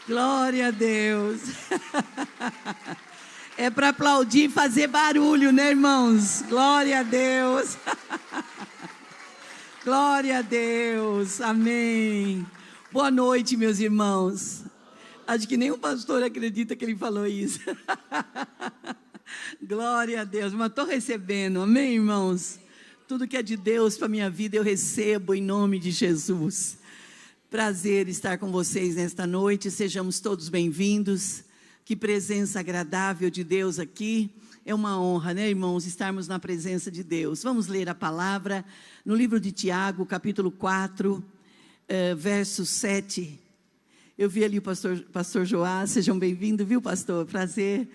Glória a Deus. É para aplaudir e fazer barulho, né, irmãos? Glória a Deus. Glória a Deus. Amém. Boa noite, meus irmãos. Acho que nem o pastor acredita que ele falou isso. Glória a Deus. Mas estou recebendo. Amém, irmãos? Tudo que é de Deus para a minha vida eu recebo em nome de Jesus. Prazer estar com vocês nesta noite, sejamos todos bem-vindos. Que presença agradável de Deus aqui. É uma honra, né, irmãos, estarmos na presença de Deus. Vamos ler a palavra no livro de Tiago, capítulo 4, verso 7. Eu vi ali o pastor Joás, sejam bem-vindos, viu, pastor? Prazer,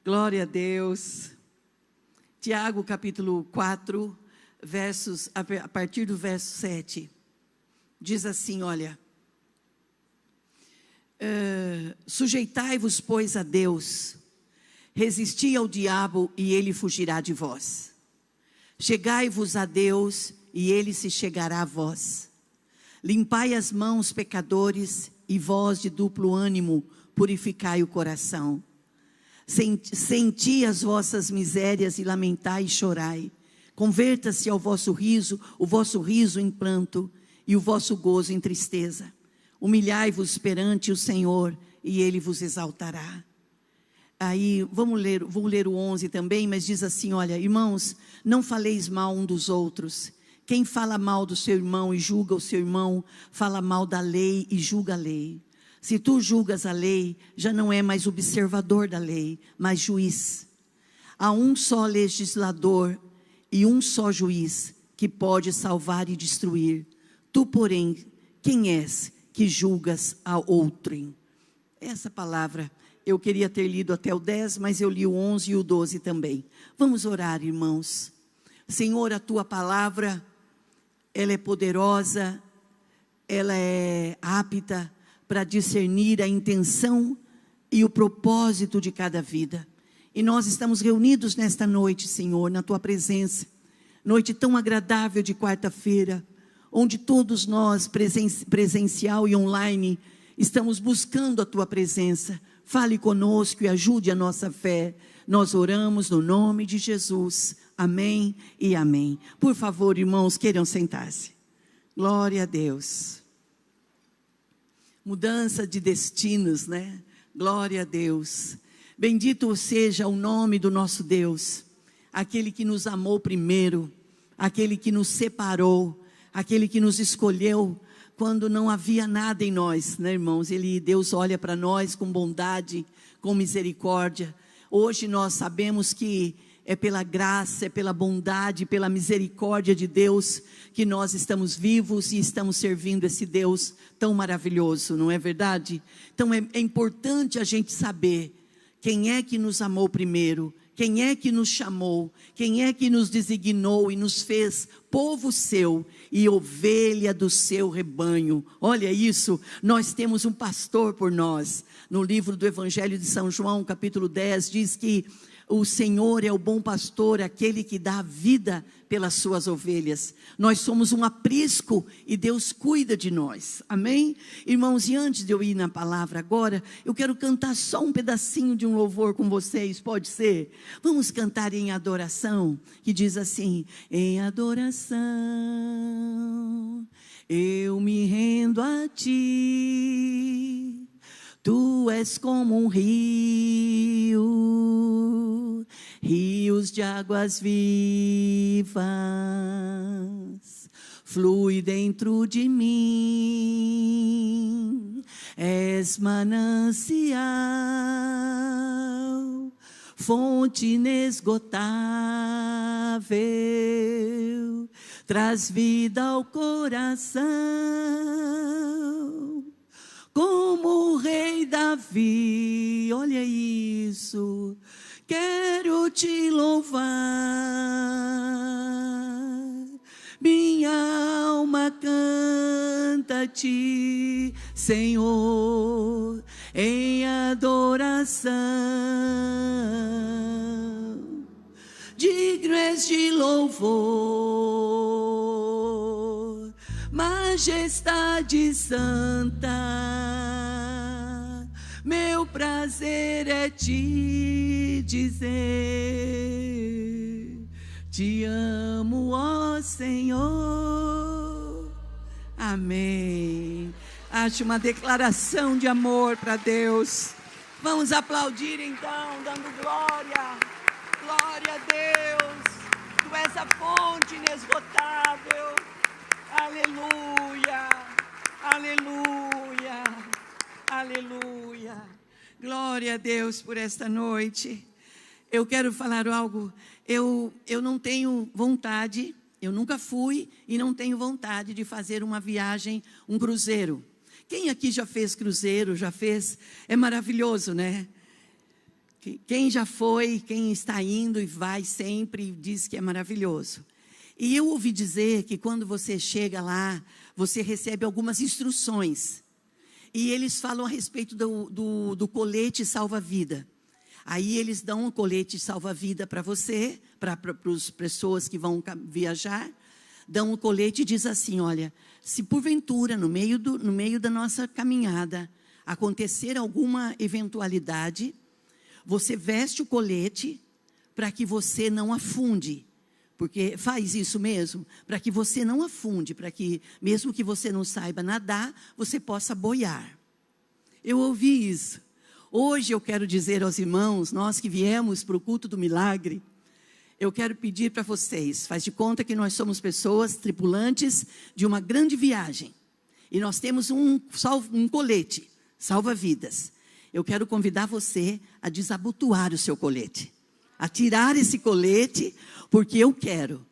glória a Deus. Tiago, capítulo 4, a partir do verso 7. Diz assim, olha, sujeitai-vos, pois, a Deus, resisti ao diabo e ele fugirá de vós. Chegai-vos a Deus e ele se chegará a vós. Limpai as mãos, pecadores, e vós de duplo ânimo, purificai o coração. Senti as vossas misérias e lamentai e chorai. Converta-se ao vosso riso, o vosso riso em pranto, e o vosso gozo em tristeza. Humilhai-vos perante o Senhor, e Ele vos exaltará. Aí, vou ler o 11 também, mas diz assim, olha, irmãos, não faleis mal um dos outros. Quem fala mal do seu irmão e julga o seu irmão, fala mal da lei e julga a lei. Se tu julgas a lei, já não é mais observador da lei, mas juiz. Há um só legislador e um só juiz, que pode salvar e destruir. Tu, porém, quem és que julgas a outrem? Essa palavra, eu queria ter lido até o 10, mas eu li o 11 e o 12 também. Vamos orar, irmãos. Senhor, a tua palavra, ela é poderosa, ela é apta para discernir a intenção e o propósito de cada vida. E nós estamos reunidos nesta noite, Senhor, na tua presença. Noite tão agradável de quarta-feira, onde todos nós, presencial e online, estamos buscando a tua presença. Fale conosco e ajude a nossa fé. Nós oramos no nome de Jesus. Amém e amém. Por favor, irmãos, queiram sentar-se. Glória a Deus. Mudança de destinos, né? Glória a Deus. Bendito seja o nome do nosso Deus, aquele que nos amou primeiro, aquele que nos separou, aquele que nos escolheu quando não havia nada em nós, né, irmãos? Deus olha para nós com bondade, com misericórdia. Hoje nós sabemos que é pela graça, é pela bondade, pela misericórdia de Deus que nós estamos vivos e estamos servindo esse Deus tão maravilhoso, não é verdade? Então é importante a gente saber quem é que nos amou primeiro, quem é que nos chamou, quem é que nos designou e nos fez povo seu e ovelha do seu rebanho. Olha isso, nós temos um pastor por nós. No livro do Evangelho de São João, capítulo 10, diz que o Senhor é o bom pastor, aquele que dá a vida pelas suas ovelhas. Nós somos um aprisco e Deus cuida de nós. Amém? Irmãos, e antes de eu ir na palavra agora, eu quero cantar só um pedacinho de um louvor com vocês, pode ser? Vamos cantar em adoração, que diz assim: em adoração eu me rendo a ti. Tu és como um rio, rios de águas vivas, flui dentro de mim. És manancial, fonte inesgotável, traz vida ao coração. Como o rei Davi, olha isso, quero te louvar. Minha alma canta-te, Senhor, em adoração. Digno és de louvor, majestade santa, prazer é te dizer, te amo, ó Senhor. Amém. Acho uma declaração de amor para Deus. Vamos aplaudir então, dando glória. Glória a Deus. Tu és a fonte inesgotável. Aleluia. Aleluia. Aleluia. Glória a Deus por esta noite. Eu quero falar algo. Eu não tenho vontade, eu nunca fui e não tenho vontade de fazer uma viagem, um cruzeiro. Quem aqui já fez cruzeiro, já fez? É maravilhoso, né? Quem já foi, quem está indo e vai sempre, diz que é maravilhoso. E eu ouvi dizer que quando você chega lá, você recebe algumas instruções. E eles falam a respeito do colete salva-vida. Aí eles dão um colete salva-vida para você, para as pessoas que vão viajar. Dão um colete e diz assim, olha, se porventura no meio da nossa caminhada acontecer alguma eventualidade, você veste o colete para que você não afunde. Porque faz isso mesmo, para que você não afunde, para que mesmo que você não saiba nadar, você possa boiar. Eu ouvi isso. Hoje eu quero dizer aos irmãos, nós que viemos para o culto do milagre, eu quero pedir para vocês, faz de conta que nós somos pessoas tripulantes de uma grande viagem. E nós temos um colete, salva-vidas. Eu quero convidar você a desabotoar o seu colete. A tirar esse colete, porque eu quero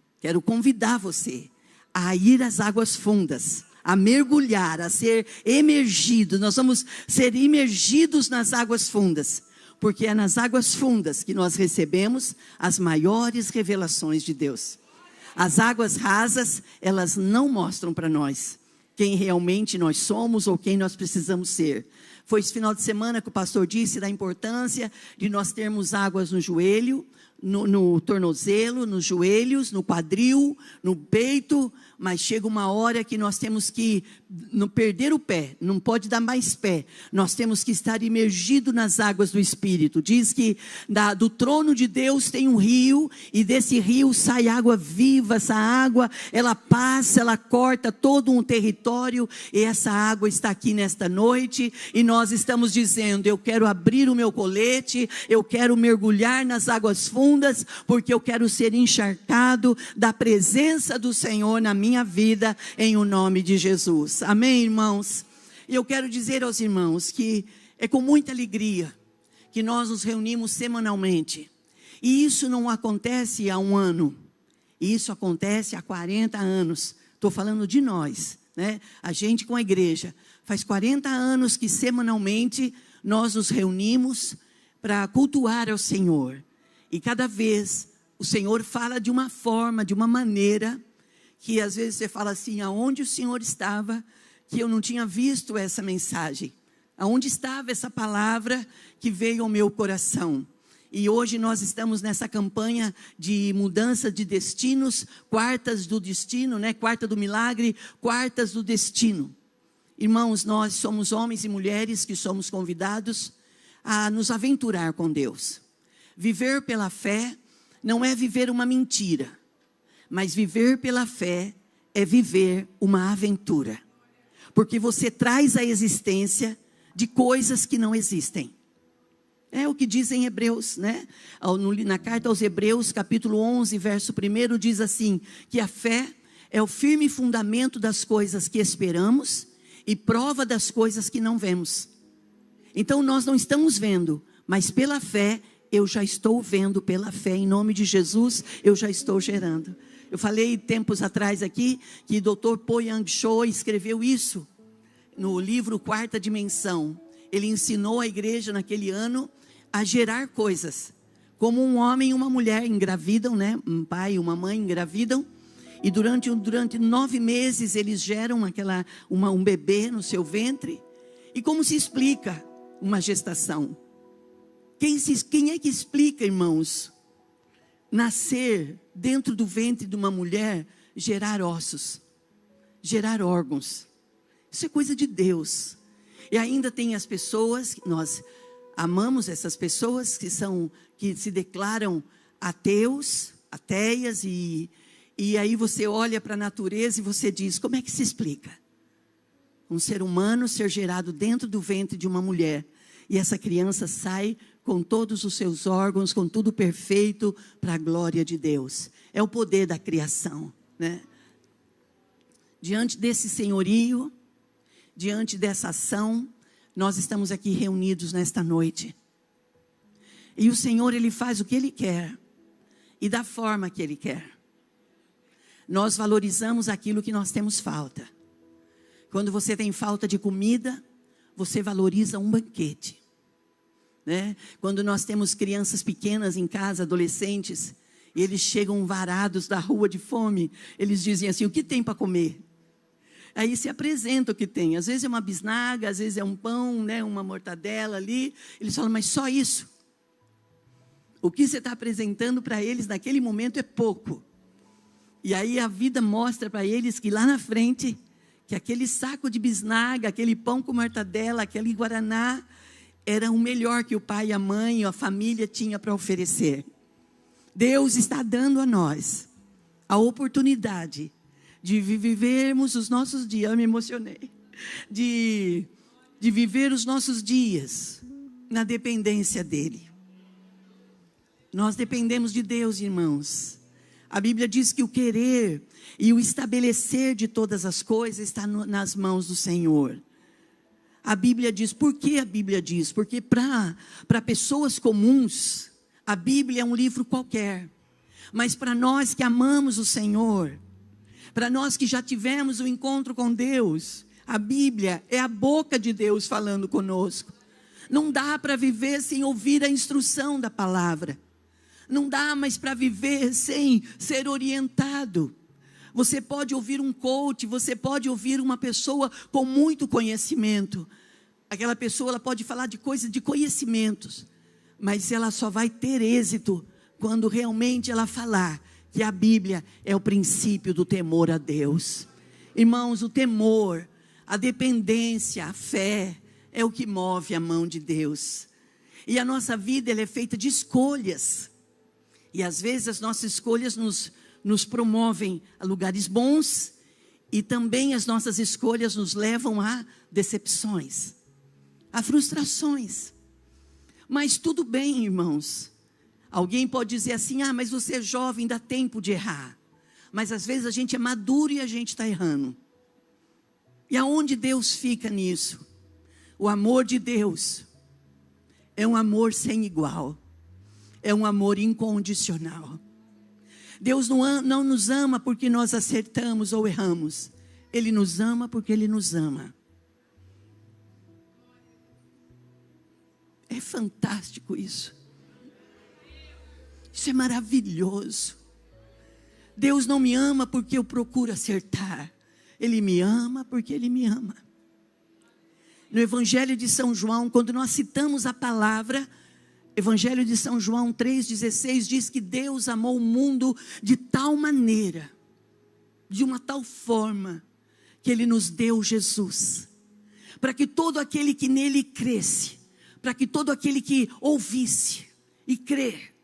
convidar você a ir às águas fundas, a mergulhar, a ser emergido. Nós vamos ser imergidos nas águas fundas, porque é nas águas fundas que nós recebemos as maiores revelações de Deus. As águas rasas, elas não mostram para nós quem realmente nós somos ou quem nós precisamos ser. Foi esse final de semana que o pastor disse da importância de nós termos águas no joelho, no tornozelo, nos joelhos, no quadril, no peito, mas chega uma hora que nós temos que não perder o pé, não pode dar mais pé, nós temos que estar imergido nas águas do Espírito. Diz que do trono de Deus tem um rio, e desse rio sai água viva. Essa água, ela passa, ela corta todo um território, e essa água está aqui nesta noite, e nós estamos dizendo, eu quero abrir o meu colete, eu quero mergulhar nas águas fundas, porque eu quero ser encharcado da presença do Senhor na minha vida, em o nome de Jesus. Amém, irmãos? E eu quero dizer aos irmãos que é com muita alegria que nós nos reunimos semanalmente. E isso não acontece há um ano. Isso acontece há 40 anos. Estou falando de nós, né? A gente com a igreja. Faz 40 anos que semanalmente nós nos reunimos para cultuar ao Senhor. E cada vez o Senhor fala de uma forma, de uma maneira, que às vezes você fala assim, aonde o Senhor estava, que eu não tinha visto essa mensagem. Aonde estava essa palavra que veio ao meu coração. E hoje nós estamos nessa campanha de mudança de destinos, quartas do destino, né? Quarta do milagre, quartas do destino. Irmãos, nós somos homens e mulheres que somos convidados a nos aventurar com Deus. Viver pela fé não é viver uma mentira, mas viver pela fé é viver uma aventura. Porque você traz a existência de coisas que não existem. É o que diz em Hebreus, né? Na carta aos Hebreus, capítulo 11, verso 1, diz assim, que a fé é o firme fundamento das coisas que esperamos e prova das coisas que não vemos. Então nós não estamos vendo, mas pela fé, eu já estou vendo, pela fé, em nome de Jesus, eu já estou gerando. Eu falei tempos atrás aqui, que o Dr. Po Yang Cho escreveu isso, no livro Quarta Dimensão. Ele ensinou a igreja naquele ano a gerar coisas, como um homem e uma mulher engravidam, né? Um pai e uma mãe engravidam, e durante 9 meses eles geram um bebê no seu ventre. E como se explica uma gestação? Quem é que explica, irmãos, nascer dentro do ventre de uma mulher, gerar ossos, gerar órgãos? Isso é coisa de Deus. E ainda tem as pessoas, Amamos essas pessoas que se declaram ateias, e aí você olha para a natureza e você diz, como é que se explica? Um ser humano ser gerado dentro do ventre de uma mulher, e essa criança sai com todos os seus órgãos, com tudo perfeito, para a glória de Deus. É o poder da criação, né? Diante desse senhorio, diante dessa ação, nós estamos aqui reunidos nesta noite. E o Senhor, Ele faz o que Ele quer, e da forma que Ele quer. Nós valorizamos aquilo que nós temos falta. Quando você tem falta de comida, você valoriza um banquete, né? Quando nós temos crianças pequenas em casa, adolescentes, e eles chegam varados da rua de fome, eles dizem assim, o que tem para comer? Aí se apresenta o que tem, às vezes é uma bisnaga, às vezes é um pão, né, uma mortadela ali, eles falam, mas só isso? O que você está apresentando para eles naquele momento é pouco. E aí a vida mostra para eles que lá na frente, que aquele saco de bisnaga, aquele pão com mortadela, aquele guaraná, era o melhor que o pai, a mãe, a família tinha para oferecer. Deus está dando a nós a oportunidade de vivermos os nossos dias, eu me emocionei, de viver os nossos dias na dependência dEle. Nós dependemos de Deus, irmãos. A Bíblia diz que o querer e o estabelecer de todas as coisas está nas mãos do Senhor. A Bíblia diz, por que a Bíblia diz? Porque para pessoas comuns, a Bíblia é um livro qualquer. Mas para nós que amamos o Senhor, para nós que já tivemos um encontro com Deus, a Bíblia é a boca de Deus falando conosco. Não dá para viver sem ouvir a instrução da palavra. Não dá mais para viver sem ser orientado. Você pode ouvir um coach, você pode ouvir uma pessoa com muito conhecimento. Aquela pessoa, ela pode falar de coisas, de conhecimentos, mas ela só vai ter êxito quando realmente ela falar que a Bíblia é o princípio do temor a Deus. Irmãos, o temor, a dependência, a fé, é o que move a mão de Deus. E a nossa vida, ela é feita de escolhas. E às vezes as nossas escolhas nos promovem a lugares bons, e também as nossas escolhas nos levam a decepções, a frustrações. Mas tudo bem, irmãos. Alguém pode dizer assim, mas você é jovem, dá tempo de errar. Mas às vezes a gente é maduro e a gente está errando. E aonde Deus fica nisso? O amor de Deus é um amor sem igual. É um amor incondicional. Deus não nos ama porque nós acertamos ou erramos. Ele nos ama porque Ele nos ama. É fantástico isso. Isso é maravilhoso. Deus não me ama porque eu procuro acertar. Ele me ama porque Ele me ama. No Evangelho de São João, quando nós citamos a palavra, Evangelho de São João 3,16 diz que Deus amou o mundo de tal maneira, de uma tal forma, que Ele nos deu Jesus, para que todo aquele que nele cresce, para que todo aquele que ouvisse e crer,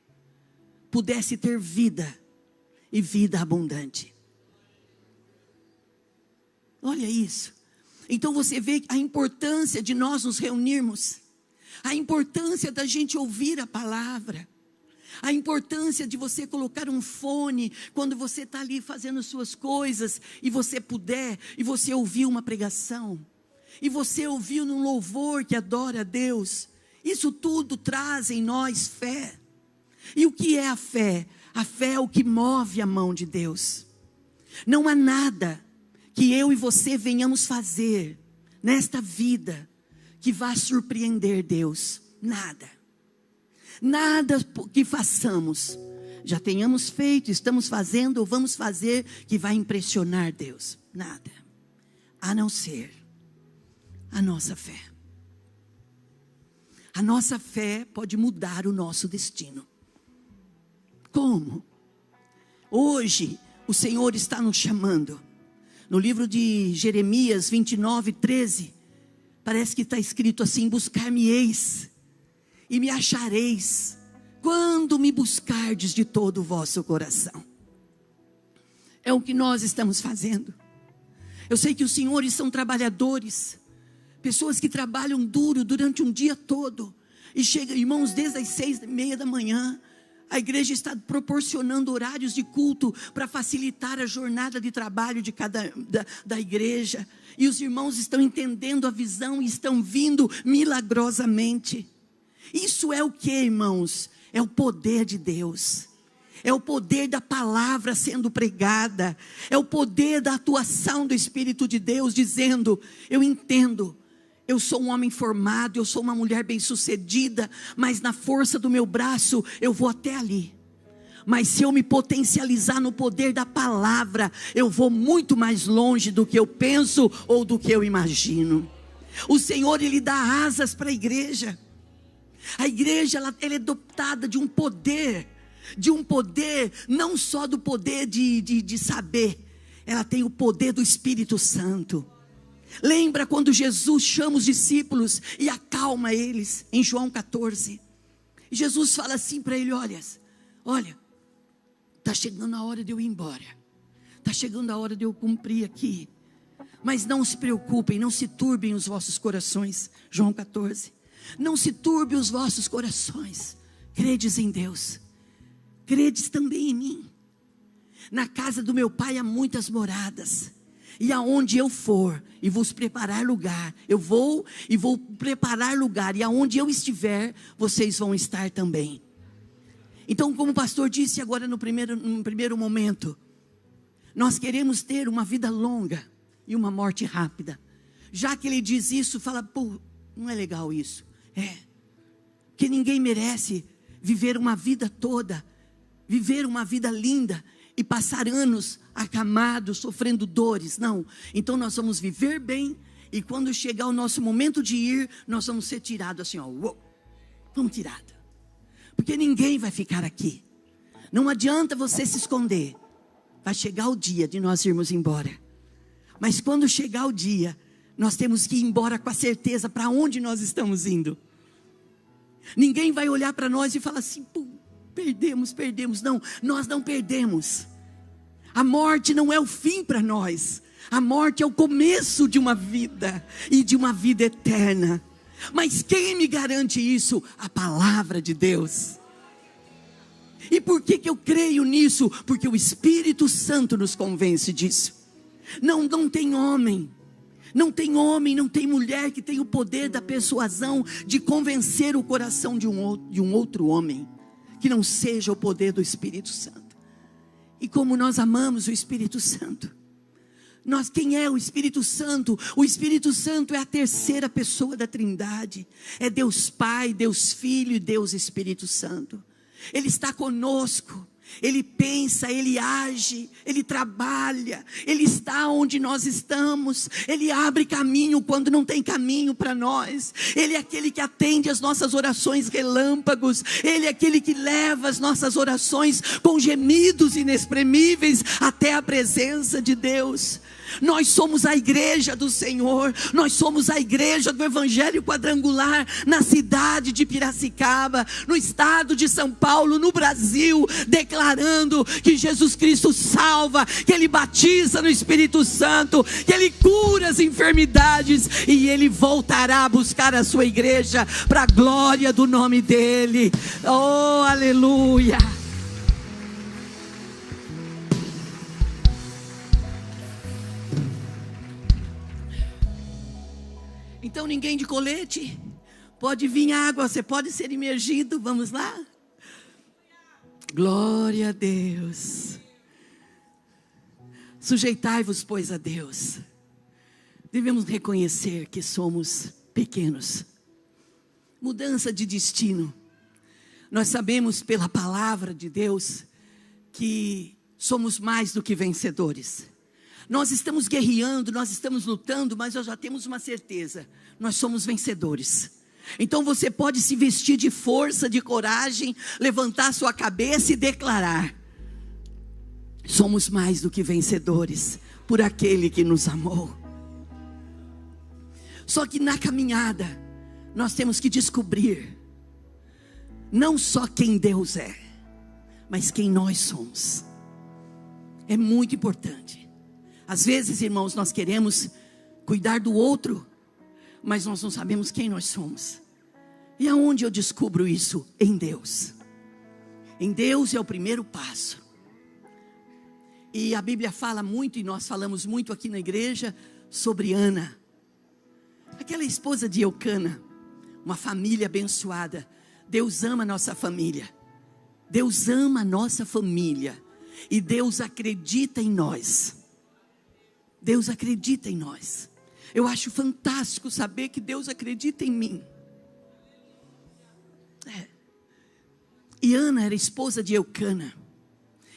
pudesse ter vida, e vida abundante. Olha isso. Então você vê a importância de nós nos reunirmos, a importância da gente ouvir a palavra, a importância de você colocar um fone quando você está ali fazendo suas coisas, e você puder, e você ouvir uma pregação, e você ouvir num louvor que adora a Deus. Isso tudo traz em nós fé. E o que é a fé? A fé é o que move a mão de Deus. Não há nada que eu e você venhamos fazer nesta vida que vá surpreender Deus. Nada. Nada que façamos, já tenhamos feito, estamos fazendo ou vamos fazer, que vai impressionar Deus. Nada. A não ser a nossa fé. A nossa fé pode mudar o nosso destino. Como? Hoje o Senhor está nos chamando. No livro de Jeremias 29:13, parece que está escrito assim: buscar-me-eis e me achareis, quando me buscardes de todo o vosso coração. É o que nós estamos fazendo. Eu sei que os senhores são trabalhadores, pessoas que trabalham duro durante um dia todo, e chegam, irmãos, desde as 6:30 da manhã, a igreja está proporcionando horários de culto para facilitar a jornada de trabalho de da igreja, e os irmãos estão entendendo a visão e estão vindo milagrosamente. Isso é o que, irmãos? É o poder de Deus, é o poder da palavra sendo pregada, é o poder da atuação do Espírito de Deus, dizendo: eu entendo, eu sou um homem formado, eu sou uma mulher bem-sucedida, mas na força do meu braço eu vou até ali. Mas se eu me potencializar no poder da palavra, eu vou muito mais longe do que eu penso ou do que eu imagino. O Senhor, Ele dá asas para a igreja. A igreja, ela é dotada de um poder, não só do poder de saber, ela tem o poder do Espírito Santo. Lembra quando Jesus chama os discípulos e acalma eles, em João 14, e Jesus fala assim para ele: olha, está chegando a hora de eu ir embora, está chegando a hora de eu cumprir aqui, mas não se preocupem, não se turbem os vossos corações. João 14, não se turbe os vossos corações, credes em Deus, credes também em mim. Na casa do meu Pai há muitas moradas, e aonde eu for e vos preparar lugar, eu vou e vou preparar lugar, e aonde eu estiver, vocês vão estar também. Então, como o pastor disse agora no primeiro momento, nós queremos ter uma vida longa e uma morte rápida. Já que ele diz isso, fala: pô, não é legal isso. Que ninguém merece viver uma vida toda, viver uma vida linda e passar anos acamados, sofrendo dores. Não, então nós vamos viver bem, e quando chegar o nosso momento de ir, nós vamos ser tirados assim, vamos tirado, porque ninguém vai ficar aqui. Não adianta você se esconder, vai chegar o dia de nós irmos embora. Mas quando chegar o dia, nós temos que ir embora com a certeza para onde nós estamos indo. Ninguém vai olhar para nós e falar assim: pô, perdemos. Não, nós não perdemos. A morte não é o fim para nós. A morte é o começo de uma vida, e de uma vida eterna. Mas quem me garante isso? A palavra de Deus. E por que eu creio nisso? Porque o Espírito Santo nos convence disso. Não tem homem, não tem mulher que tem o poder da persuasão de convencer o coração de um outro homem, que não seja o poder do Espírito Santo. E como nós amamos o Espírito Santo. Quem é o Espírito Santo? O Espírito Santo é a terceira pessoa da Trindade. É Deus Pai, Deus Filho e Deus Espírito Santo. Ele está conosco. Ele pensa, Ele age, Ele trabalha, Ele está onde nós estamos, Ele abre caminho quando não tem caminho para nós, Ele é aquele que atende as nossas orações relâmpagos, Ele é aquele que leva as nossas orações com gemidos inexprimíveis até a presença de Deus. Nós somos a igreja do Senhor, nós somos a igreja do Evangelho Quadrangular, na cidade de Piracicaba, no estado de São Paulo, no Brasil, declarando que Jesus Cristo salva, que Ele batiza no Espírito Santo, que Ele cura as enfermidades, e Ele voltará a buscar a sua igreja, para a glória do nome dEle. Oh, aleluia! Então ninguém de colete, pode vir água, você pode ser imergido, vamos lá? Glória a Deus. Sujeitai-vos, pois, a Deus. Devemos reconhecer que somos pequenos. Mudança de destino. Nós sabemos pela palavra de Deus que somos mais do que vencedores. Nós estamos guerreando, nós estamos lutando, mas nós já temos uma certeza: nós somos vencedores. Então você pode se vestir de força, de coragem, levantar sua cabeça e declarar: somos mais do que vencedores, por aquele que nos amou. Só que na caminhada, nós temos que descobrir não só quem Deus é, mas quem nós somos. É muito importante. Às vezes, irmãos, nós queremos cuidar do outro, mas nós não sabemos quem nós somos. E aonde eu descubro isso? Em Deus. Em Deus é o primeiro passo. E a Bíblia fala muito, e nós falamos muito aqui na igreja, sobre Ana, aquela esposa de Eucana, uma família abençoada. Deus ama a nossa família. Deus ama a nossa família. E Deus acredita em nós. Deus acredita em nós. Eu acho fantástico saber que Deus acredita em mim. E Ana era esposa de Eucana.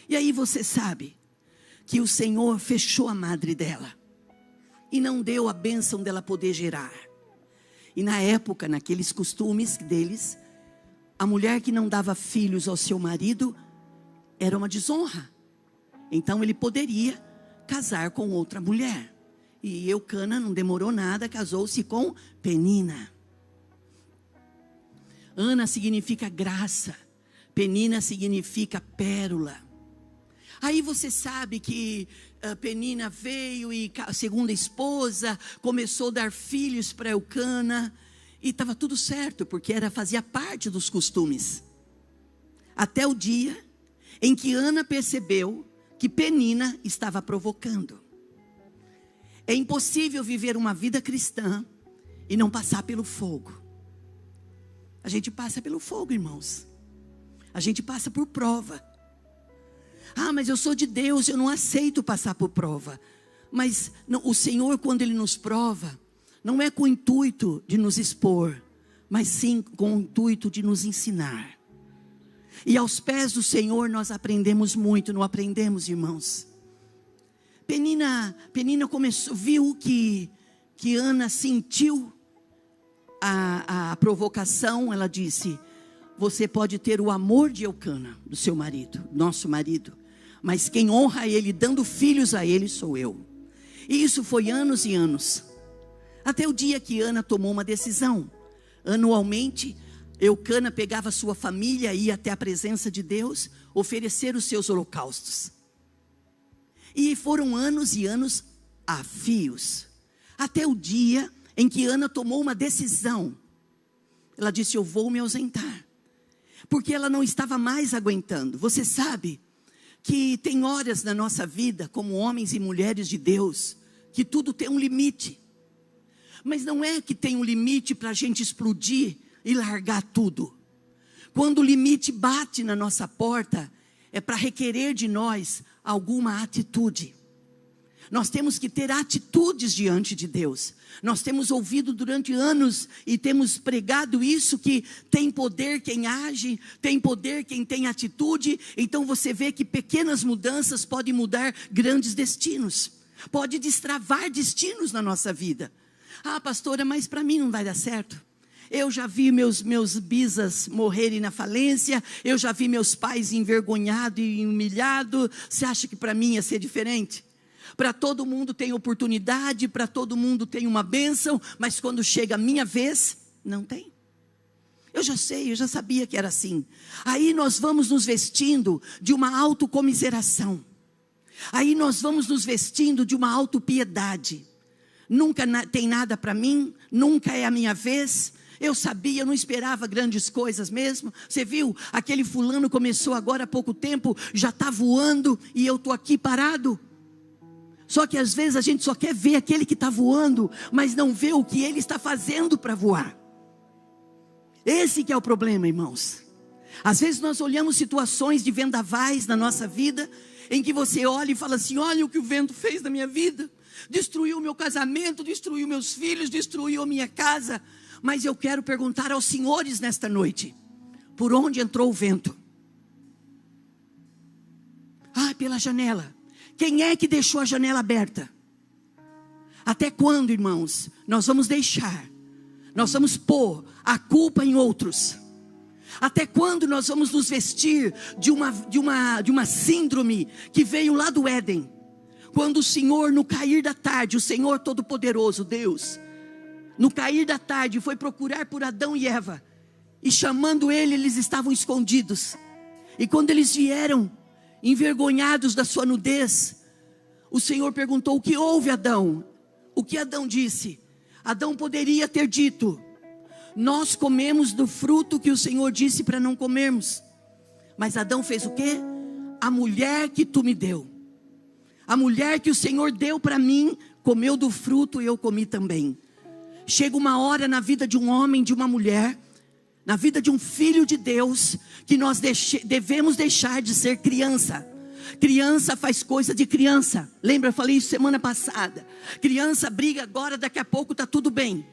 E aí você sabe que o Senhor fechou a madre dela e não deu a bênção dela poder gerar. E na época, naqueles costumes deles, a mulher que não dava filhos ao seu marido era uma desonra. Então ele poderia casar com outra mulher. E Eucana não demorou nada, casou-se com Penina. Ana significa graça, Penina significa pérola. Aí você sabe que Penina veio e a segunda esposa começou a dar filhos para Eucana. E estava tudo certo, porque fazia parte dos costumes. Até o dia em que Ana percebeu que Penina estava provocando. É impossível viver uma vida cristã e não passar pelo fogo. A gente passa pelo fogo, irmãos. A gente passa por prova. Ah, mas eu sou de Deus, eu não aceito passar por prova. Mas o Senhor, quando Ele nos prova, não é com o intuito de nos expor, mas sim com o intuito de nos ensinar. E aos pés do Senhor nós aprendemos muito, não aprendemos, irmãos? Penina viu que Ana sentiu a provocação. Ela disse: você pode ter o amor de Eucana, do seu marido, nosso marido, mas quem honra ele, dando filhos a ele, sou eu. E isso foi anos e anos, até o dia que Ana tomou uma decisão. Anualmente, Eucana pegava sua família, ia até a presença de Deus, oferecer os seus holocaustos. E foram anos e anos a fios, até o dia em que Ana tomou uma decisão. Ela disse: eu vou me ausentar, porque ela não estava mais aguentando. Você sabe que tem horas na nossa vida, como homens e mulheres de Deus, que tudo tem um limite. Mas não é que tem um limite para a gente explodir e largar tudo. Quando o limite bate na nossa porta, é para requerer de nós alguma atitude. Nós temos que ter atitudes diante de Deus. Nós temos ouvido durante anos e temos pregado isso, que tem poder quem age, tem poder quem tem atitude. Então você vê que pequenas mudanças podem mudar grandes destinos, pode destravar destinos na nossa vida. Ah, pastora, mas para mim não vai dar certo. Eu já vi meus bisas morrerem na falência, eu já vi meus pais envergonhados e humilhados. Você acha que para mim ia ser diferente? Para todo mundo tem oportunidade, para todo mundo tem uma bênção, mas quando chega a minha vez, não tem. Eu já sei, eu já sabia que era assim. Aí nós vamos nos vestindo de uma autocomiseração. Aí nós vamos nos vestindo de uma autopiedade. Nunca tem nada para mim, nunca é a minha vez. Eu sabia, eu não esperava grandes coisas mesmo. Você viu, aquele fulano começou agora há pouco tempo, já está voando e eu estou aqui parado. Só que às vezes a gente só quer ver aquele que está voando, mas não vê o que ele está fazendo para voar. Esse que é o problema, irmãos. Às vezes nós olhamos situações de vendavais na nossa vida, em que você olha e fala assim: olha o que o vento fez na minha vida. Destruiu o meu casamento, destruiu meus filhos, destruiu a minha casa. Mas eu quero perguntar aos senhores nesta noite: por onde entrou o vento? Ah, pela janela. Quem é que deixou a janela aberta? Até quando, irmãos, nós vamos deixar? Nós vamos pôr a culpa em outros? Até quando nós vamos nos vestir de uma síndrome que veio lá do Éden? Quando o Senhor, no cair da tarde, o Senhor Todo-Poderoso, Deus, no cair da tarde, foi procurar por Adão e Eva. E chamando ele, eles estavam escondidos. E quando eles vieram, envergonhados da sua nudez, o Senhor perguntou: o que houve, Adão? O que Adão disse? Adão poderia ter dito: nós comemos do fruto que o Senhor disse para não comermos. Mas Adão fez o quê? A mulher que tu me deu, a mulher que o Senhor deu para mim, comeu do fruto e eu comi também. Chega uma hora na vida de um homem, de uma mulher, na vida de um filho de Deus, que nós devemos deixar de ser criança. Criança faz coisa de criança. Lembra, eu falei isso semana passada. Criança briga agora, daqui a pouco está tudo bem.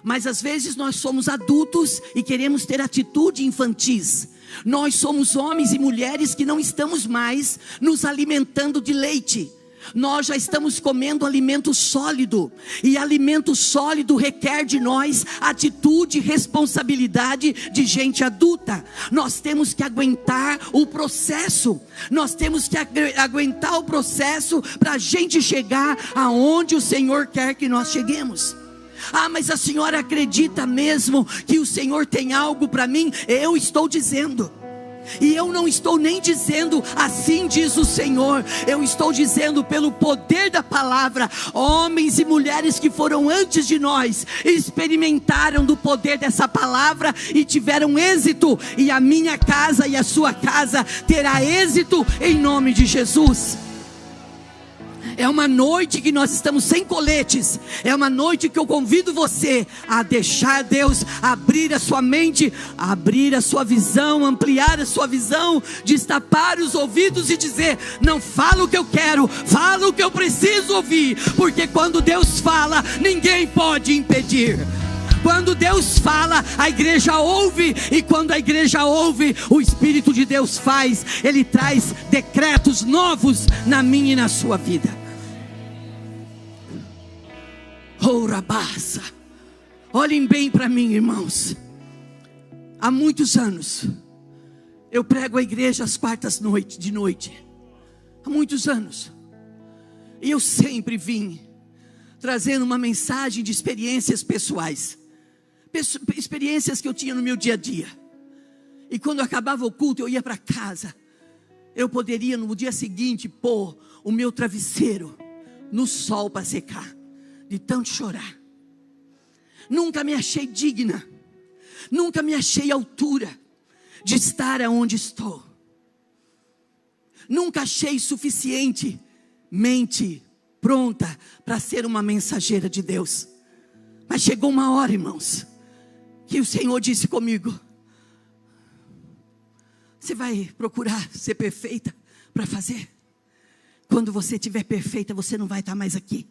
Mas às vezes nós somos adultos e queremos ter atitude infantis. Nós somos homens e mulheres que não estamos mais nos alimentando de leite. Nós já estamos comendo alimento sólido. E alimento sólido requer de nós atitude e responsabilidade de gente adulta. Nós temos que aguentar o processo. Nós temos que aguentar o processo para a gente chegar aonde o Senhor quer que nós cheguemos. Ah, mas a senhora acredita mesmo que o Senhor tem algo para mim? Eu estou dizendo. E eu não estou nem dizendo assim diz o Senhor. Eu estou dizendo pelo poder da palavra. Homens e mulheres que foram antes de nós experimentaram do poder dessa palavra e tiveram êxito. E a minha casa e a sua casa terá êxito em nome de Jesus. É uma noite que nós estamos sem coletes. É uma noite que eu convido você a deixar Deus abrir a sua mente, abrir a sua visão, ampliar a sua visão, destapar os ouvidos e dizer: não fala o que eu quero, fala o que eu preciso ouvir. Porque quando Deus fala, ninguém pode impedir. Quando Deus fala, a igreja ouve. E quando a igreja ouve, o Espírito de Deus faz. Ele traz decretos novos na minha e na sua vida. Ourabaça. Olhem bem para mim, irmãos. Há muitos anos eu prego a igreja às quartas de noite. Há muitos anos. E eu sempre vim trazendo uma mensagem de experiências pessoais. Experiências que eu tinha no meu dia a dia. E quando acabava o culto, eu ia para casa. Eu poderia no dia seguinte pôr o meu travesseiro no sol para secar, de tanto chorar. Nunca me achei digna, nunca me achei à altura de estar aonde estou. Nunca achei suficientemente pronta para ser uma mensageira de Deus. Mas chegou uma hora, irmãos, que o Senhor disse comigo: você vai procurar ser perfeita para fazer? Quando você estiver perfeita, você não vai estar mais aqui.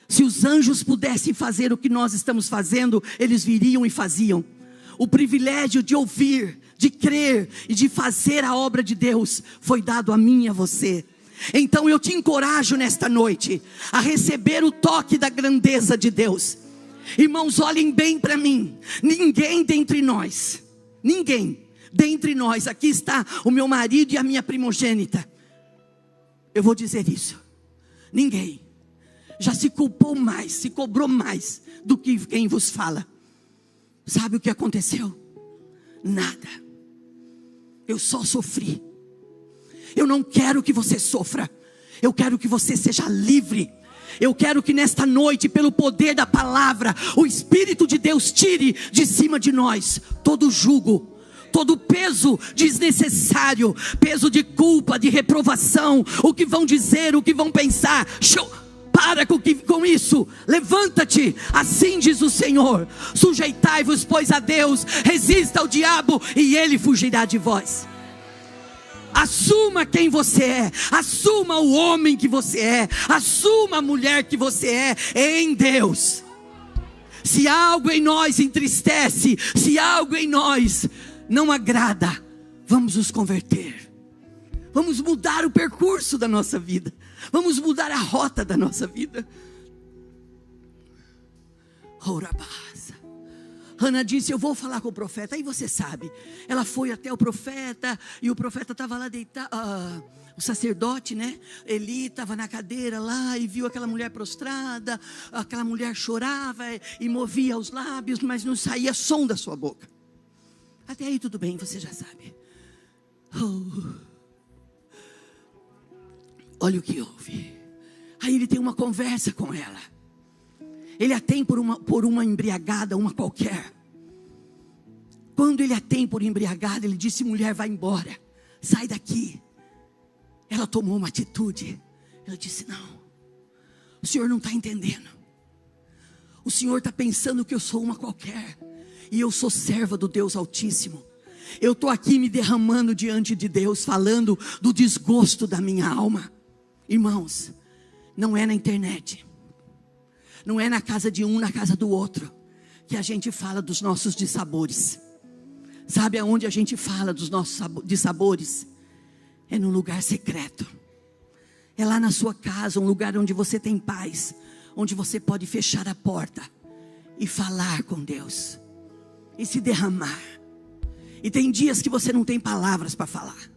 Se os anjos pudessem fazer o que nós estamos fazendo, eles viriam e faziam. O privilégio de ouvir, de crer e de fazer a obra de Deus foi dado a mim e a você. Então eu te encorajo nesta noite a receber o toque da grandeza de Deus. Irmãos, olhem bem para mim. Ninguém dentre nós, aqui está o meu marido e a minha primogênita. Eu vou dizer isso. Ninguém já se culpou mais, se cobrou mais do que quem vos fala. Sabe o que aconteceu? Nada. Eu só sofri. Eu não quero que você sofra. Eu quero que você seja livre. Eu quero que nesta noite, pelo poder da palavra, o Espírito de Deus tire de cima de nós todo jugo, todo peso desnecessário, peso de culpa, de reprovação, o que vão dizer, o que vão pensar. Para com isso, levanta-te, assim diz o Senhor: sujeitai-vos pois a Deus, resista ao diabo e ele fugirá de vós. Assuma quem você é, assuma o homem que você é, assuma a mulher que você é em Deus. Se algo em nós entristece, se algo em nós não agrada, vamos nos converter. Vamos mudar o percurso da nossa vida. Vamos mudar a rota da nossa vida. Hannah disse: eu vou falar com o profeta. Aí você sabe, ela foi até o profeta, e o profeta estava lá deitado, o sacerdote, né? Eli estava na cadeira lá, e viu aquela mulher prostrada. Aquela mulher chorava e movia os lábios, mas não saía som da sua boca. Até aí tudo bem, você já sabe. Oh. Olha o que houve. Aí ele tem uma conversa com ela. Ele a tem por uma embriagada, uma qualquer. Quando ele a tem por embriagada, ele disse: mulher, vai embora, sai daqui. Ela tomou uma atitude. Ela disse: não, o senhor não está entendendo. O senhor está pensando que eu sou uma qualquer, e eu sou serva do Deus Altíssimo. Eu estou aqui me derramando diante de Deus, falando do desgosto da minha alma. Irmãos, não é na internet, não é na casa de um, na casa do outro, que a gente fala dos nossos dissabores. Sabe aonde a gente fala dos nossos dissabores? É no lugar secreto. É lá na sua casa, um lugar onde você tem paz, onde você pode fechar a porta e falar com Deus e se derramar. E tem dias que você não tem palavras para falar.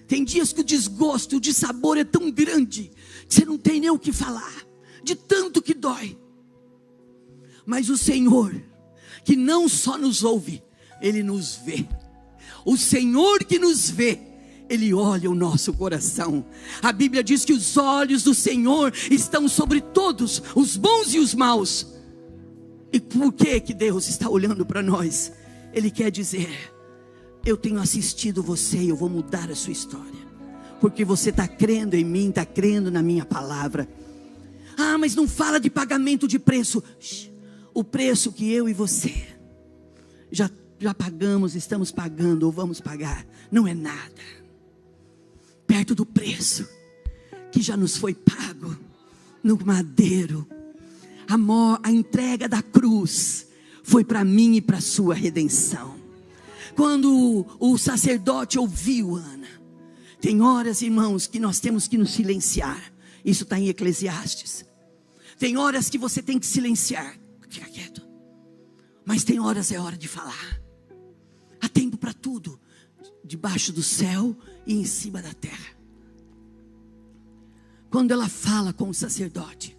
Tem dias que o desgosto, o dissabor é tão grande que você não tem nem o que falar, de tanto que dói. Mas o Senhor, que não só nos ouve, Ele nos vê. O Senhor que nos vê, Ele olha o nosso coração. A Bíblia diz que os olhos do Senhor estão sobre todos, os bons e os maus. E por que Deus está olhando para nós? Ele quer dizer: eu tenho assistido você e eu vou mudar a sua história, porque você está crendo em mim, está crendo na minha palavra. Ah, mas não fala de pagamento de preço. O preço que eu e você já pagamos, estamos pagando ou vamos pagar, não é nada perto do preço que já nos foi pago no madeiro. A entrega da cruz foi para mim e para a sua redenção. Quando o sacerdote ouviu Ana, tem horas, irmãos, que nós temos que nos silenciar. Isso está em Eclesiastes. Tem horas que você tem que silenciar, fica quieto. Mas tem horas, é hora de falar. Há tempo para tudo, debaixo do céu e em cima da terra. Quando ela fala com o sacerdote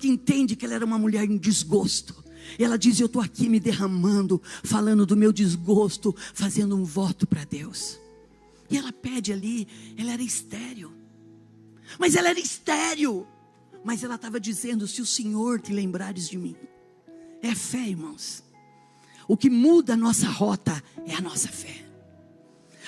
entende que ela era uma mulher em desgosto. Ela diz: eu estou aqui me derramando, falando do meu desgosto, fazendo um voto para Deus. E ela pede ali, ela era estéril. Mas ela estava dizendo: se o Senhor te lembrares de mim. É fé, irmãos. O que muda a nossa rota é a nossa fé.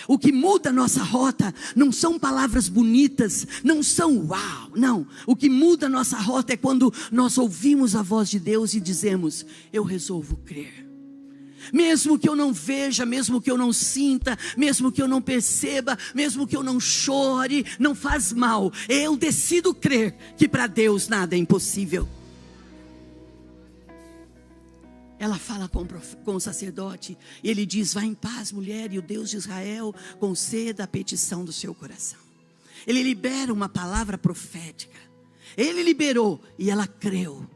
O que muda a nossa rota não são palavras bonitas, não são uau, não. O que muda a nossa rota é quando nós ouvimos a voz de Deus e dizemos: eu resolvo crer. Mesmo que eu não veja, mesmo que eu não sinta, mesmo que eu não perceba, mesmo que eu não chore, não faz mal. Eu decido crer que para Deus nada é impossível. Ela fala com o sacerdote e ele diz: vá em paz, mulher, e o Deus de Israel conceda a petição do seu coração. Ele libera uma palavra profética. Ele liberou e ela creu.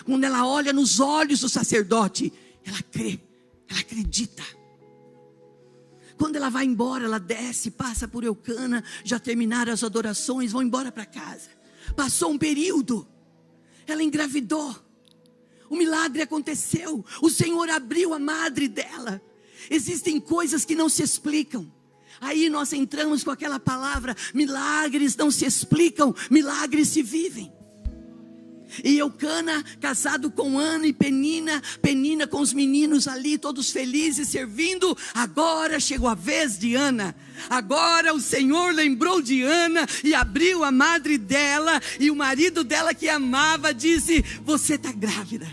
Quando ela olha nos olhos do sacerdote, ela crê, ela acredita. Quando ela vai embora, ela desce, passa por Eucana, já terminaram as adorações, vão embora para casa. Passou um período, ela engravidou. O milagre aconteceu, o Senhor abriu a madre dela. Existem coisas que não se explicam. Aí nós entramos com aquela palavra: milagres não se explicam, milagres se vivem. E Eucana, casado com Ana e Penina com os meninos ali, todos felizes, servindo. Agora chegou a vez de Ana. Agora o Senhor lembrou de Ana e abriu a madre dela. E o marido dela que amava disse: você está grávida.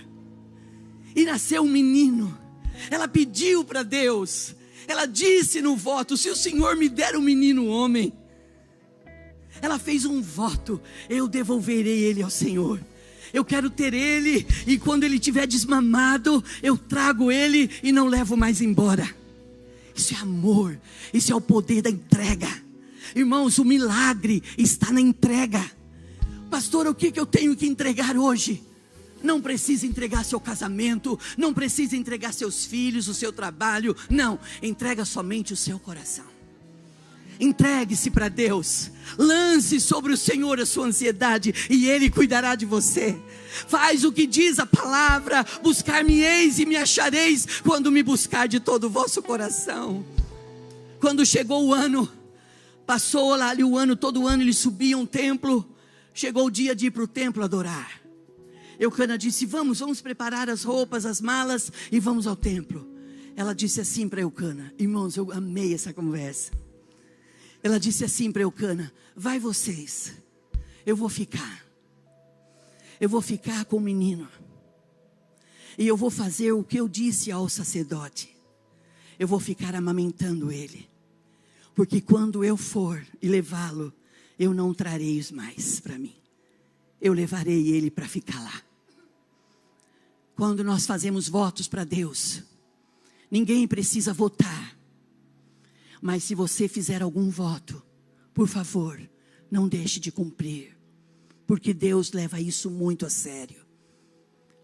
E nasceu um menino. Ela pediu para Deus, ela disse no voto: se o Senhor me der um menino homem. Ela fez um voto: eu devolverei ele ao Senhor. Eu quero ter ele, e quando ele estiver desmamado, eu trago ele e não levo mais embora. Isso é amor, isso é o poder da entrega. Irmãos, o milagre está na entrega. Pastor, o que eu tenho que entregar hoje? Não precisa entregar seu casamento, não precisa entregar seus filhos, o seu trabalho. Não, entrega somente o seu coração. Entregue-se para Deus, lance sobre o Senhor a sua ansiedade e Ele cuidará de você. Faz o que diz a palavra: buscar-me-eis e me achareis, quando me buscar de todo o vosso coração. Quando chegou o ano, passou lá ali o ano, todo ano eles subiam ao templo. Chegou o dia de ir para o templo adorar. Eucana disse: vamos preparar as roupas, as malas e vamos ao templo. Ela disse assim para Eucana, irmãos, eu amei essa conversa. Ela disse assim para Eucana: vai vocês, eu vou ficar com o menino, e eu vou fazer o que eu disse ao sacerdote, eu vou ficar amamentando ele, porque quando eu for e levá-lo, eu não trarei mais para mim, eu levarei ele para ficar lá. Quando nós fazemos votos para Deus, ninguém precisa votar, mas se você fizer algum voto, por favor, não deixe de cumprir, porque Deus leva isso muito a sério.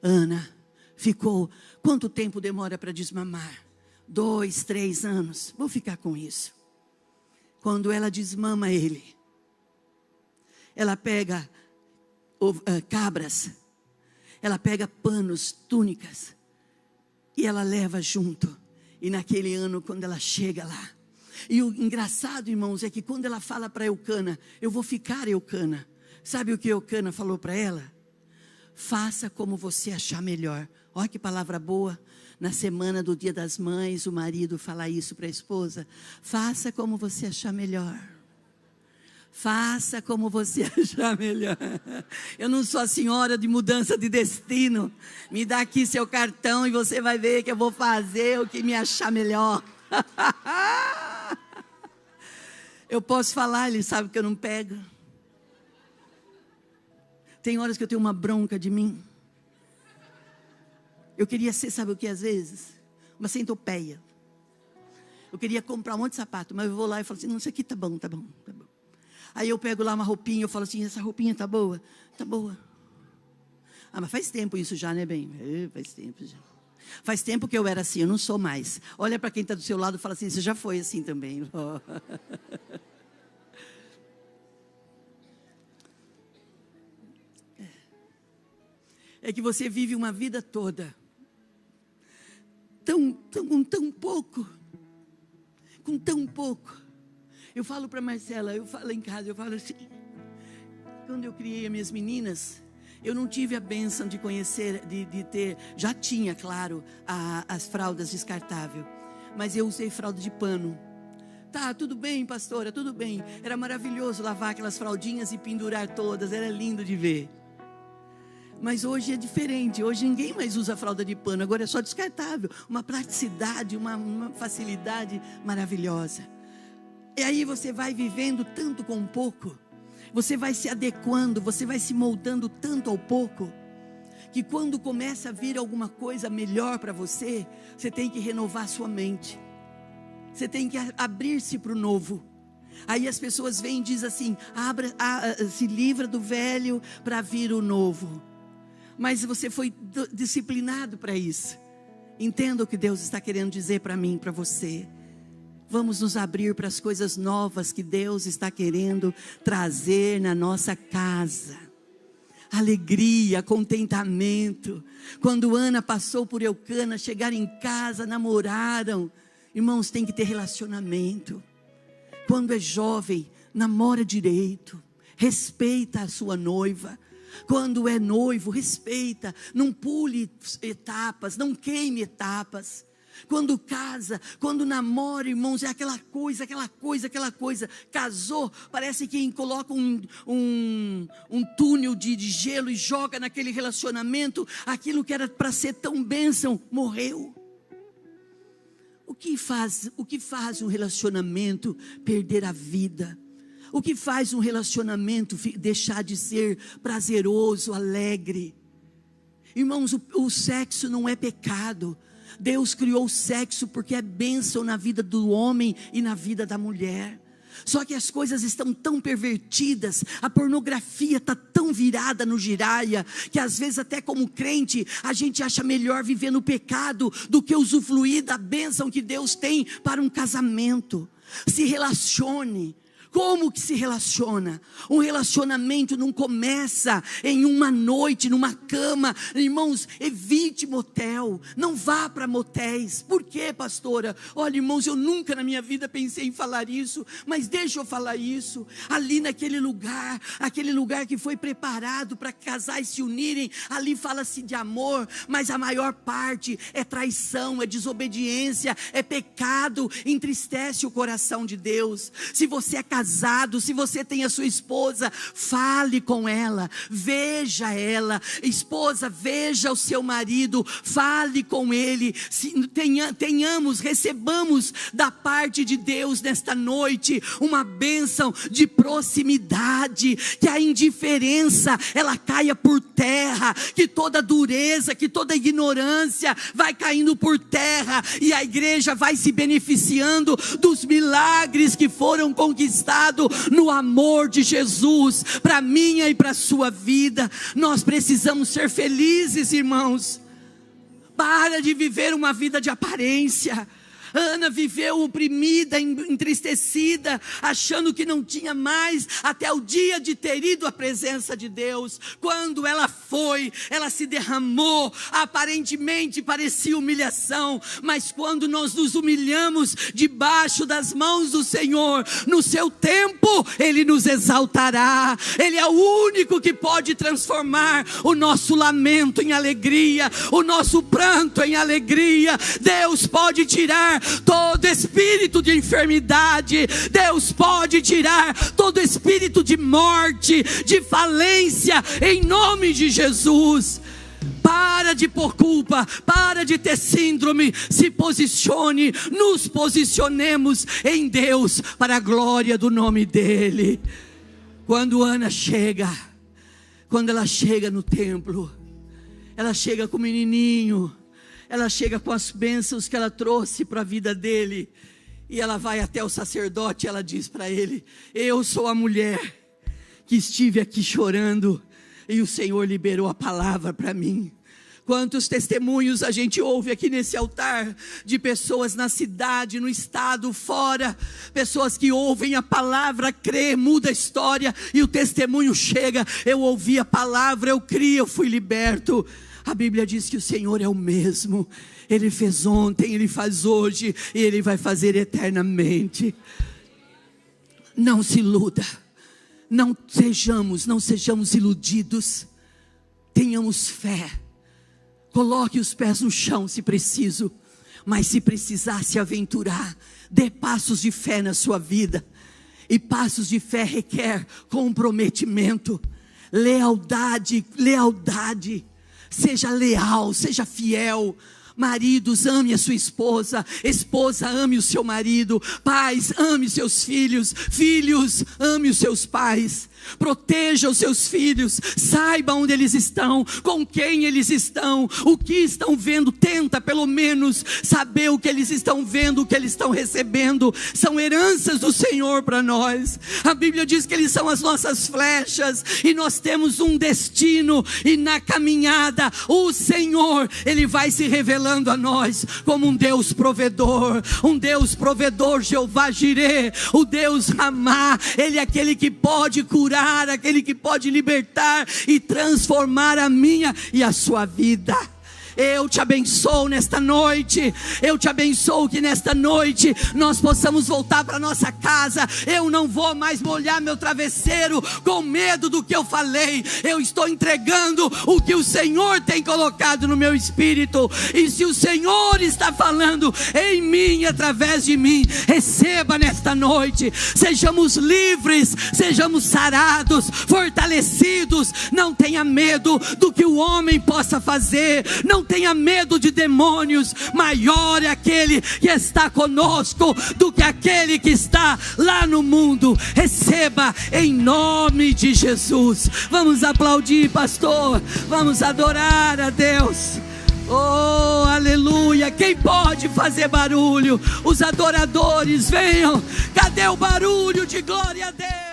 Ana ficou, quanto tempo demora para desmamar? 2, 3 anos, vou ficar com isso. Quando ela desmama ele, ela pega cabras, ela pega panos, túnicas, e ela leva junto. E naquele ano, quando ela chega lá, e o engraçado, irmãos, é que quando ela fala para Eucana: eu vou ficar, Eucana, sabe o que Eucana falou para ela? Faça como você achar melhor. Olha que palavra boa. Na semana do Dia das Mães, o marido fala isso para a esposa: faça como você achar melhor. Faça como você achar melhor. Eu não sou a senhora de mudança de destino. Me dá aqui seu cartão e você vai ver que eu vou fazer o que me achar melhor. Eu posso falar, ele sabe que eu não pego. Tem horas que eu tenho uma bronca de mim. Eu queria ser, sabe o que às vezes? Uma centopeia. Eu queria comprar um monte de sapato, mas eu vou lá e falo assim: não, isso aqui tá bom, tá bom, tá bom. Aí eu pego lá uma roupinha, eu falo assim: essa roupinha tá boa? Tá boa. Ah, mas faz tempo isso já, né, bem? Faz tempo já. Faz tempo que eu era assim, eu não sou mais. Olha para quem está do seu lado e fala assim: você já foi assim também. É que você vive uma vida toda com tão pouco. Com tão pouco. Eu falo para Marcela, eu falo em casa, eu falo assim: quando eu criei as minhas meninas, eu não tive a bênção de conhecer, de ter, já tinha, claro, as fraldas descartáveis, mas eu usei fralda de pano. Tá, tudo bem, pastora, tudo bem. Era maravilhoso lavar aquelas fraldinhas e pendurar todas, era lindo de ver. Mas hoje é diferente, hoje ninguém mais usa fralda de pano, agora é só descartável. Uma praticidade, uma facilidade maravilhosa. E aí você vai vivendo tanto com pouco, você vai se adequando, você vai se moldando tanto ao pouco, que quando começa a vir alguma coisa melhor para você, você tem que renovar sua mente, você tem que abrir-se para o novo. Aí as pessoas vêm e dizem assim: se livra do velho para vir o novo. Mas você foi disciplinado para isso. Entenda o que Deus está querendo dizer para mim, para você. Vamos nos abrir para as coisas novas que Deus está querendo trazer na nossa casa. Alegria, contentamento. Quando Ana passou por Eucana, chegaram em casa, namoraram. Irmãos, tem que ter relacionamento. Quando é jovem, namora direito. Respeita a sua noiva. Quando é noivo, respeita. Não pule etapas, não queime etapas. Quando casa, quando namora, irmãos, é aquela coisa. Casou, parece que coloca um túnel de gelo e joga naquele relacionamento. Aquilo que era para ser tão bênção, morreu. O que faz um relacionamento perder a vida? O que faz um relacionamento deixar de ser prazeroso, alegre? Irmãos, o sexo não é pecado. Deus criou o sexo porque é bênção na vida do homem e na vida da mulher. Só que as coisas estão tão pervertidas, a pornografia está tão virada no giraia, que às vezes até como crente, a gente acha melhor viver no pecado do que usufruir da bênção que Deus tem para um casamento. Se relacione. Como que se relaciona? Um relacionamento não começa em uma noite, numa cama. Irmãos, evite motel, não vá para motéis. Por quê, pastora? Olha, irmãos, eu nunca na minha vida pensei em falar isso, mas deixa eu falar isso. Ali naquele lugar, aquele lugar que foi preparado para casais se unirem, ali fala-se de amor, mas a maior parte é traição, é desobediência, é pecado, entristece o coração de Deus. Se você é casado, se você tem a sua esposa, fale com ela, veja ela. Esposa, veja o seu marido, fale com ele. Recebamos da parte de Deus nesta noite uma bênção de proximidade, que a indiferença ela caia por terra, que toda dureza, que toda ignorância vai caindo por terra, e a igreja vai se beneficiando dos milagres que foram conquistados no amor de Jesus, para minha e para a sua vida. Nós precisamos ser felizes, irmãos. Para de viver uma vida de aparência. Ana viveu oprimida, entristecida, achando que não tinha mais, até o dia de ter ido à presença de Deus. Quando ela foi, ela se derramou, aparentemente parecia humilhação, mas quando nós nos humilhamos debaixo das mãos do Senhor, no seu tempo Ele nos exaltará. Ele é o único que pode transformar o nosso lamento em alegria, o nosso pranto em alegria. Deus pode tirar todo espírito de enfermidade, Deus pode tirar todo espírito de morte, de falência, em nome de Jesus. Para de pôr culpa, para de ter síndrome, se posicione, nos posicionemos em Deus, para a glória do nome dEle. Quando Ana chega, quando ela chega no templo, ela chega com o menininho, ela chega com as bênçãos que ela trouxe para a vida dele, e ela vai até o sacerdote, ela diz para ele: eu sou a mulher que estive aqui chorando, e o Senhor liberou a palavra para mim. Quantos testemunhos a gente ouve aqui nesse altar, de pessoas na cidade, no estado, fora, pessoas que ouvem a palavra, crê, muda a história, e o testemunho chega: eu ouvi a palavra, eu criei, eu fui liberto. A Bíblia diz que o Senhor é o mesmo. Ele fez ontem, Ele faz hoje, e Ele vai fazer eternamente. Não se iluda. Não sejamos iludidos. Tenhamos fé. Coloque os pés no chão se preciso. Mas se precisar se aventurar, dê passos de fé na sua vida. E passos de fé requer comprometimento, lealdade. Seja leal, seja fiel. Maridos, ame a sua esposa. Esposa, ame o seu marido. Pais, ame seus filhos. Filhos, ame os seus pais. Proteja os seus filhos. Saiba onde eles estão, com quem eles estão, o que estão vendo. Tenta pelo menos saber o que eles estão vendo, o que eles estão recebendo. São heranças do Senhor para nós. A Bíblia diz que eles são as nossas flechas, e nós temos um destino, e na caminhada o Senhor, Ele vai se revelando a nós como um Deus provedor, Jeová Jireh, o Deus Ramá. Ele é aquele que pode curar, aquele que pode libertar e transformar a minha e a sua vida. Eu te abençoo nesta noite. Eu te abençoo que nesta noite nós possamos voltar para nossa casa. Eu não vou mais molhar meu travesseiro com medo do que eu falei. Eu estou entregando o que o Senhor tem colocado no meu espírito. E se o Senhor está falando em mim, através de mim, receba nesta noite. Sejamos livres, sejamos sarados, fortalecidos. Não tenha medo do que o homem possa fazer. Não tenha medo de demônios. Maior é aquele que está conosco do que aquele que está lá no mundo. Receba em nome de Jesus. Vamos aplaudir, pastor. Vamos adorar a Deus. Oh, aleluia. Aleluia. Quem pode fazer barulho? Os adoradores, venham. Cadê o barulho de glória a Deus?